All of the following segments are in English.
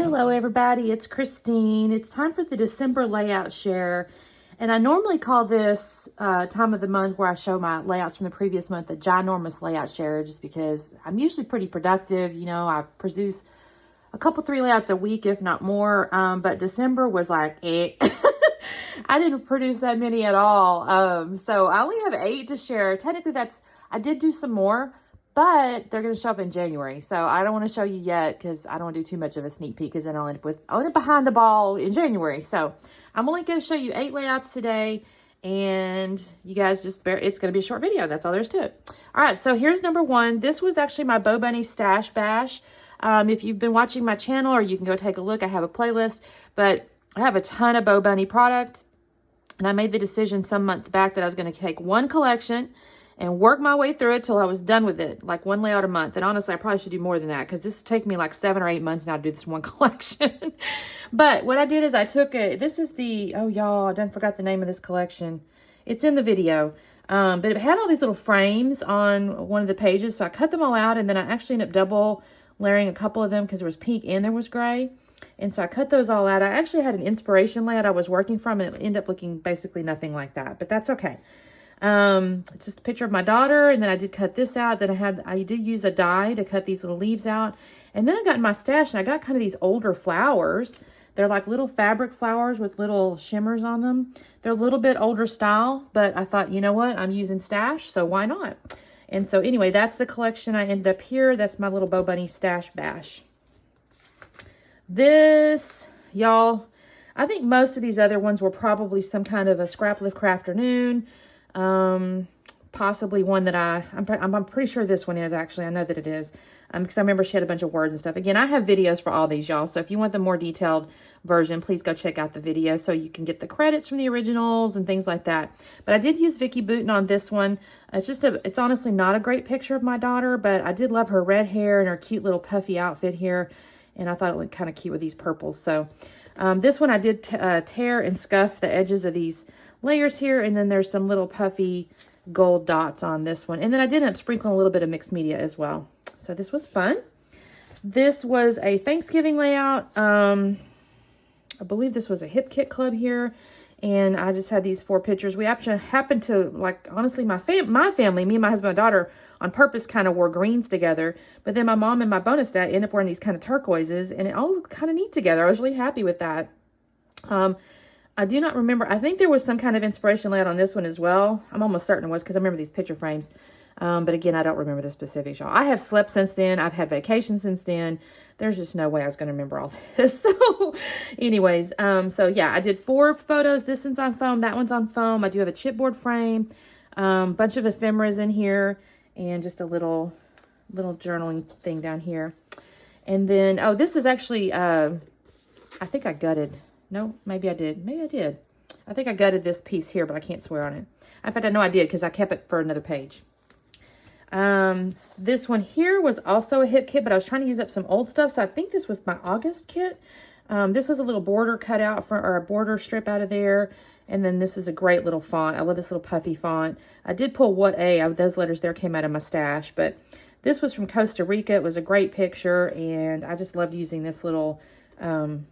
Hello everybody, it's Christine. It's time for the December layout share. And I normally call this time of the month where I show my layouts from the previous month a ginormous layout share, just because I'm usually pretty productive. You know, I produce a couple, 3 layouts a week, if not more. But December was like, I didn't produce that many at all. So I only have 8 to share. Technically I did do some more, but they're going to show up in January. So I don't want to show you yet because I don't want to do too much of a sneak peek, because then I'll end up behind the ball in January. So I'm only going to show you 8 layouts today, and you guys just it's going to be a short video. That's all there is to it. All right, so here's number 1. This was actually my Bo Bunny Stash Bash. If you've been watching my channel, or you can go take a look, I have a playlist, but I have a ton of Bo Bunny product, and I made the decision some months back that I was going to take one collection and work my way through it till I was done with it, like 1 layout a month. And honestly, I probably should do more than that, because this has taken me like 7 or 8 months now to do this one collection. But what I did is I took this is the, oh y'all, I done forgot the name of this collection. It's in the video. But it had all these little frames on one of the pages, so I cut them all out, and then I actually ended up double layering a couple of them because there was pink and there was gray. And so I cut those all out. I actually had an inspiration layout I was working from, and it ended up looking basically nothing like that, but that's okay. It's just a picture of my daughter, and then I did cut this out. Then I did use a die to cut these little leaves out. And then I got in my stash, and I got kind of these older flowers. They're like little fabric flowers with little shimmers on them. They're a little bit older style, but I thought, you know what? I'm using stash, so why not? And so anyway, that's the collection I ended up here. That's my little Bo Bunny Stash Bash. This, y'all, I think most of these other ones were probably some kind of a Scrapbook Crafternoon. Possibly one that I'm pretty sure this one is, actually. I know that it is, because I remember she had a bunch of words and stuff. Again, I have videos for all these, y'all, so if you want the more detailed version, please go check out the video so you can get the credits from the originals and things like that. But I did use Vicky Booten on this one. It's honestly not a great picture of my daughter, but I did love her red hair and her cute little puffy outfit here, and I thought it looked kind of cute with these purples. So this one I did tear and scuff the edges of these layers here, and then there's some little puffy gold dots on this one. And then I did end up sprinkling a little bit of mixed media as well. So this was fun. This was a Thanksgiving layout. I believe this was a Hip Kit Club here, and I just had these 4 pictures. We actually happened to, like, honestly, my family, me and my husband and daughter, on purpose kind of wore greens together, but then my mom and my bonus dad ended up wearing these kind of turquoises, and it all looked kind of neat together. I was really happy with that. I do not remember. I think there was some kind of inspiration layout on this one as well. I'm almost certain it was, because I remember these picture frames. But again, I don't remember the specifics, y'all. I have slept since then. I've had vacation since then. There's just no way I was going to remember all this. So anyways, so yeah, I did 4 photos. This one's on foam. That one's on foam. I do have a chipboard frame, bunch of ephemeras in here, and just a little journaling thing down here. And then, oh, this is actually, I think I gutted. No, maybe I did. Maybe I did. I think I gutted this piece here, but I can't swear on it. In fact, I know I did, because I kept it for another page. This one here was also a hip kit, but I was trying to use up some old stuff, so I think this was my August kit. This was a little border cut out or a border strip out of there. And then this is a great little font. I love this little puffy font. I did pull what those letters there came out of my stash, but this was from Costa Rica. It was a great picture, and I just loved using this little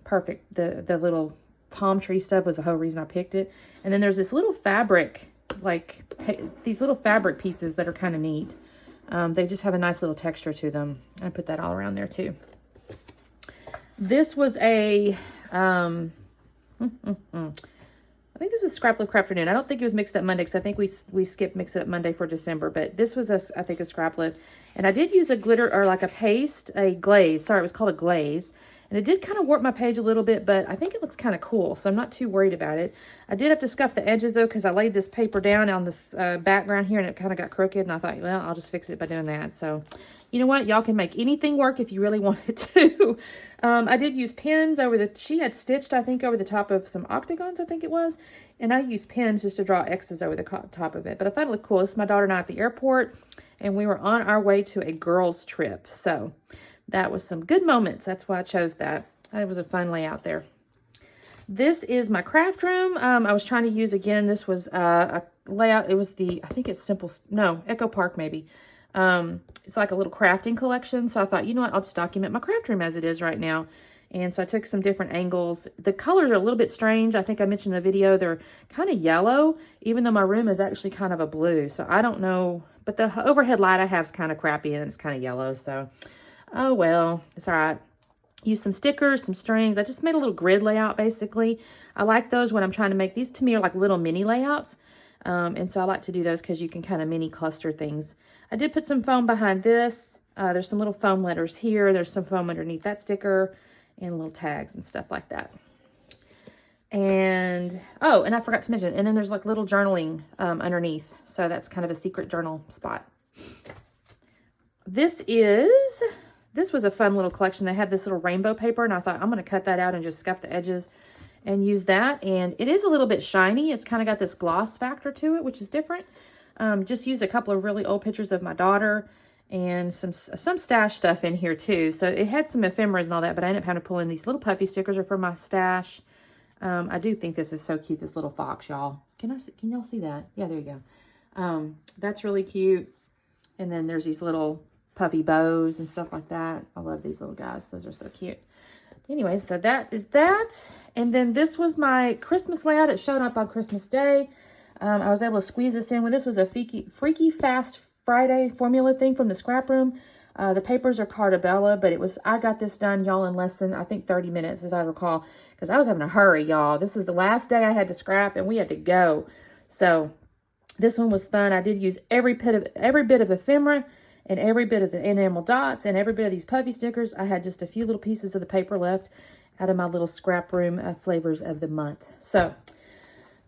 perfect, the little palm tree stuff was the whole reason I picked it. And then there's this little fabric, like these little fabric pieces that are kind of neat. They just have a nice little texture to them. I put that all around there too. This was a I think this was Scrapbook Crafternoon. I don't think it was Mixed Up Monday, because I think we skipped Mixed Up Monday for December, but this was I think a Scrapbook. And I did use a glitter, or like a glaze. Sorry, it was called a glaze. And it did kind of warp my page a little bit, but I think it looks kind of cool, so I'm not too worried about it. I did have to scuff the edges, though, because I laid this paper down on this background here, and it kind of got crooked, and I thought, well, I'll just fix it by doing that. So, you know what? Y'all can make anything work if you really wanted to. I did use pins she had stitched, I think, over the top of some octagons, I think it was, and I used pins just to draw X's over the top of it. But I thought it looked cool. This is my daughter and I at the airport, and we were on our way to a girls' trip, so that was some good moments. That's why I chose that. It was a fun layout there. This is my craft room. I was trying to use, again, this was a layout. It was I think it's Echo Park maybe. It's like a little crafting collection. So I thought, you know what, I'll just document my craft room as it is right now. And so I took some different angles. The colors are a little bit strange. I think I mentioned in the video, they're kind of yellow, even though my room is actually kind of a blue. So I don't know, but the overhead light I have is kind of crappy and it's kind of yellow. So, oh well, it's all right. Use some stickers, some strings. I just made a little grid layout, basically. I like those when I'm trying to make, these to me are like little mini layouts. And so I like to do those because you can kind of mini cluster things. I did put some foam behind this. There's some little foam letters here. There's some foam underneath that sticker and little tags and stuff like that. And, oh, and I forgot to mention, and then there's like little journaling underneath. So that's kind of a secret journal spot. This was a fun little collection. They had this little rainbow paper, and I thought I'm going to cut that out and just scuff the edges and use that. And it is a little bit shiny. It's kind of got this gloss factor to it, which is different. Just used a couple of really old pictures of my daughter and some stash stuff in here too. So it had some ephemeras and all that, but I ended up having to pull in these little puffy stickers are for my stash. I do think this is so cute, this little fox, y'all. Can y'all see that? Yeah, there you go. That's really cute. And then there's these little puffy bows and stuff like that. I love these little guys. Those are so cute. Anyway, so that is that. And then this was my Christmas layout. It showed up on Christmas Day. I was able to squeeze this in. This was a Freaky Fast Friday formula thing from the scrap room. The papers are Cartabella, but I got this done, y'all, in less than, I think, 30 minutes, if I recall, because I was having a hurry, y'all. This is the last day I had to scrap, and we had to go. So this one was fun. I did use every bit of ephemera and every bit of the enamel dots and every bit of these puffy stickers. I had just a few little pieces of the paper left out of my little scrap room flavors of the month. So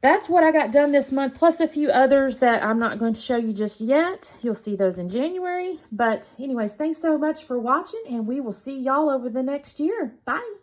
that's what I got done this month, plus a few others that I'm not going to show you just yet. You'll see those in January. But anyways, thanks so much for watching, and we will see y'all over the next year. Bye.